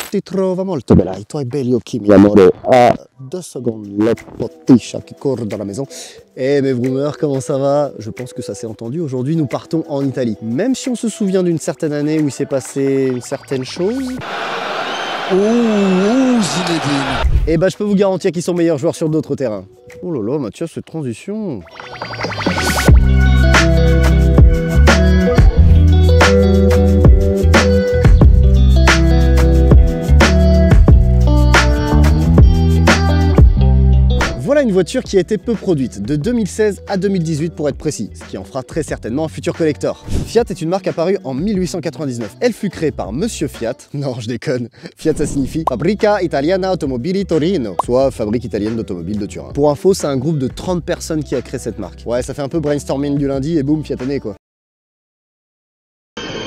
Ti trova molto bella, i tuoi belli occhi, mio amore. Ah, 2 secondes, le petit chat qui court dans la maison. Eh mes boomers, comment ça va? Je pense que ça s'est entendu. Aujourd'hui, nous partons en Italie. Même si on se souvient d'une certaine année où il s'est passé une certaine chose. Zinedine. Eh ben, je peux vous garantir qu'ils sont meilleurs joueurs sur d'autres terrains. Oh là là, Mathieu, cette transition. Voilà une voiture qui a été peu produite, de 2016 à 2018 pour être précis, ce qui en fera très certainement un futur collector. Fiat est une marque apparue en 1899. Elle fut créée par Monsieur Fiat. Non, je déconne. Fiat, ça signifie Fabbrica Italiana Automobili Torino, soit fabrique italienne d'automobiles de Turin. Pour info, c'est un groupe de 30 personnes qui a créé cette marque. Ouais, ça fait un peu brainstorming du lundi et boum, Fiat est né quoi.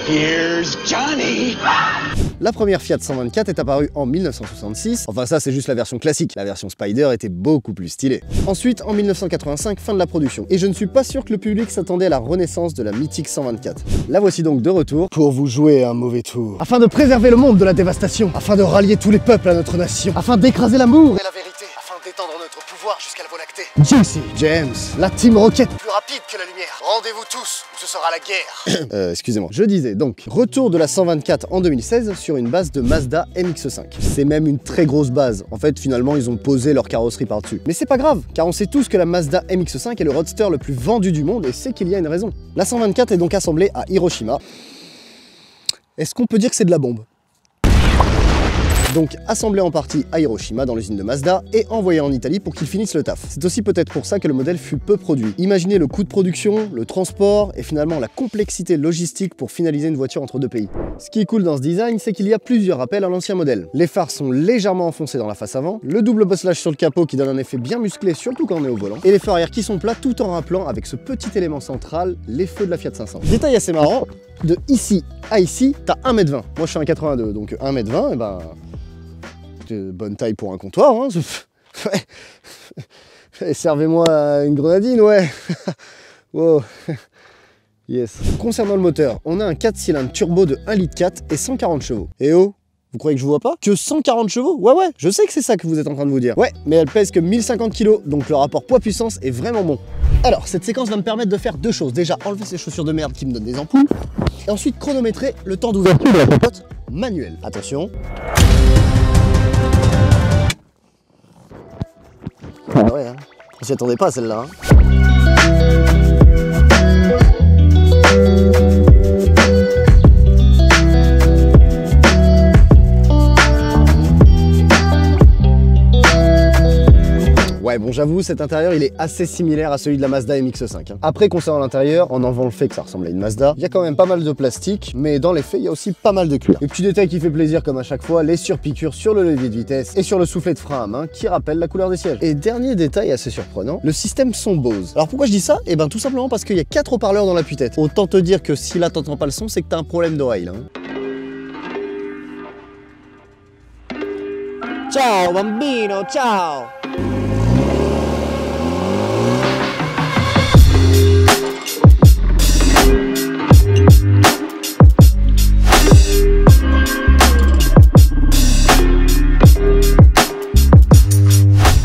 Here's Johnny. La première Fiat 124 est apparue en 1966, enfin ça c'est juste la version classique, la version Spider était beaucoup plus stylée. Ensuite en 1985, fin de la production, et je ne suis pas sûr que le public s'attendait à la renaissance de la mythique 124. La voici donc de retour pour vous jouer un mauvais tour, afin de préserver le monde de la dévastation, afin de rallier tous les peuples à notre nation, afin d'écraser l'amour et la vérité, afin d'étendre notre pouvoir jusqu'à la Voie lactée. Jesse James, la Team Rocket, plus rapide que la lumière, rendez-vous tous, ou ce sera la guerre. Excusez-moi, je disais donc, retour de la 124 en 2016 sur une base de Mazda MX-5. C'est même une très grosse base. En fait, finalement, ils ont posé leur carrosserie par-dessus. Mais c'est pas grave, car on sait tous que la Mazda MX-5 est le roadster le plus vendu du monde et c'est qu'il y a une raison. La 124 est donc assemblée à Hiroshima. Est-ce qu'on peut dire que c'est de la bombe? Donc assemblé en partie à Hiroshima dans l'usine de Mazda et envoyé en Italie pour qu'il finisse le taf. C'est aussi peut-être pour ça que le modèle fut peu produit. Imaginez le coût de production, le transport et finalement la complexité logistique pour finaliser une voiture entre deux pays. Ce qui est cool dans ce design, c'est qu'il y a plusieurs rappels à l'ancien modèle. Les phares sont légèrement enfoncés dans la face avant, le double bosselage sur le capot qui donne un effet bien musclé surtout quand on est au volant, et les phares arrière qui sont plats tout en rappelant avec ce petit élément central les feux de la Fiat 500. Détail assez marrant, de ici à ici, t'as 1,20 m. Moi je suis 1,82 m, donc 1,20 m, et ben... bonne taille pour un comptoir, hein. Ouais. Servez-moi une grenadine, ouais. Wow. Yes. Concernant le moteur, on a un 4 cylindres turbo de 1,4 litre et 140 chevaux. Et oh, vous croyez que je vous vois pas? Que 140 chevaux? Ouais, je sais que c'est ça que vous êtes en train de vous dire. Ouais, mais elle pèse que 1050 kg, donc le rapport poids-puissance est vraiment bon. Alors, cette séquence va me permettre de faire deux choses. Déjà, enlever ces chaussures de merde qui me donnent des ampoules. Et ensuite, chronométrer le temps d'ouverture de la capote manuelle. Attention. Ah ouais, hein. On s'y attendait pas à celle-là. Hein. Ouais, bon, j'avoue, cet intérieur, il est assez similaire à celui de la Mazda MX-5. Hein. Après, concernant l'intérieur, en enlevant le fait que ça ressemble à une Mazda, il y a quand même pas mal de plastique, mais dans les faits, il y a aussi pas mal de cuir. Et petit détail qui fait plaisir, comme à chaque fois, les surpiqûres sur le levier de vitesse et sur le soufflet de frein à main qui rappellent la couleur des sièges. Et dernier détail assez surprenant, le système son Bose. Alors pourquoi je dis ça? Eh ben tout simplement parce qu'il y a 4 haut-parleurs dans l'appui-tête. Autant te dire que si là t'entends pas le son, c'est que t'as un problème d'oreille. Hein. Ciao bambino, ciao!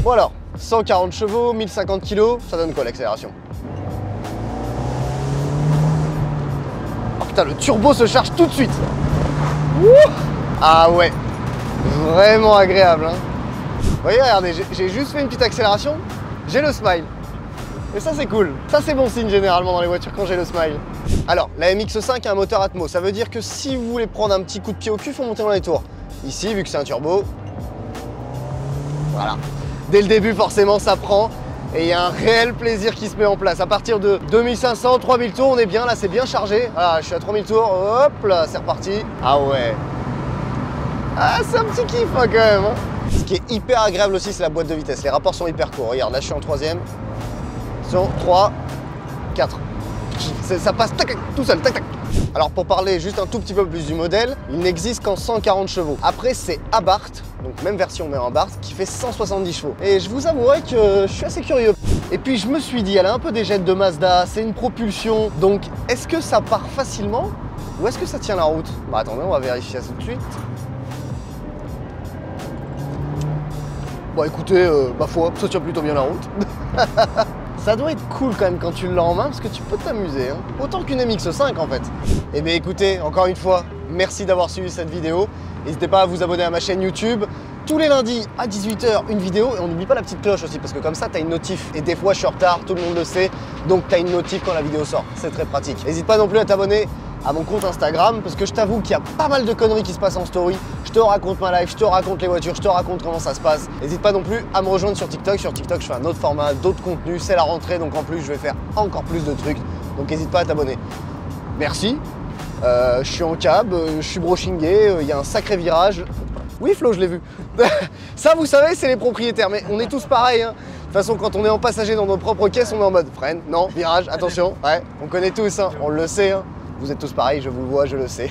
Bon alors, 140 chevaux, 1050 kg, ça donne quoi l'accélération? Oh putain, le turbo se charge tout de suite. Ouh, ah ouais, vraiment agréable. Hein. Vous voyez, regardez, j'ai juste fait une petite accélération, j'ai le smile. Et ça c'est cool, ça c'est bon signe généralement dans les voitures quand j'ai le smile. Alors, la MX-5 a un moteur Atmo, ça veut dire que si vous voulez prendre un petit coup de pied au cul, il faut monter dans les tours. Ici, vu que c'est un turbo, voilà. Dès le début, forcément, ça prend et il y a un réel plaisir qui se met en place. À partir de 2500, 3000 tours, on est bien, là c'est bien chargé. Voilà, je suis à 3000 tours, hop là, c'est reparti. Ah ouais. Ah, c'est un petit kiff hein, quand même. Hein. Ce qui est hyper agréable aussi, c'est la boîte de vitesse. Les rapports sont hyper courts. Regarde, là je suis en 3ème. 3, 4. Ça passe tac, tout seul, tac, tac. Alors pour parler juste un tout petit peu plus du modèle, il n'existe qu'en 140 chevaux. Après c'est Abarth, donc même version mais en Abarth, qui fait 170 chevaux. Et je vous avouerai que je suis assez curieux. Et puis je me suis dit, elle a un peu des jets de Mazda, c'est une propulsion, donc est-ce que ça part facilement ou est-ce que ça tient la route? Bah attendez, on va vérifier ça tout de suite. Bon écoutez, ma foi, ça tient plutôt bien la route. Ça doit être cool quand même quand tu l'as en main parce que tu peux t'amuser, hein. Autant qu'une MX-5 en fait. Eh bien écoutez, encore une fois, merci d'avoir suivi cette vidéo. N'hésitez pas à vous abonner à ma chaîne YouTube. Tous les lundis à 18 h, une vidéo. Et on n'oublie pas la petite cloche aussi parce que comme ça, tu as une notif. Et des fois, je suis en retard, tout le monde le sait. Donc tu as une notif quand la vidéo sort. C'est très pratique. N'hésite pas non plus à t'abonner à mon compte Instagram parce que je t'avoue qu'il y a pas mal de conneries qui se passent en story. Je te raconte ma life, je te raconte les voitures, je te raconte comment ça se passe. N'hésite pas non plus à me rejoindre sur TikTok. Sur TikTok, je fais un autre format, d'autres contenus. C'est la rentrée, donc en plus, je vais faire encore plus de trucs. Donc n'hésite pas à t'abonner. Merci. Je suis en cab, je suis brochingué, il y a un sacré virage. Oui Flo, je l'ai vu. Ça vous savez, c'est les propriétaires, mais on est tous pareils, hein. De toute façon, quand on est en passager dans nos propres caisses, on est en mode freine, non, virage, attention, ouais, on connaît tous, hein. On le sait, hein. Vous êtes tous pareils, je vous le vois, je le sais.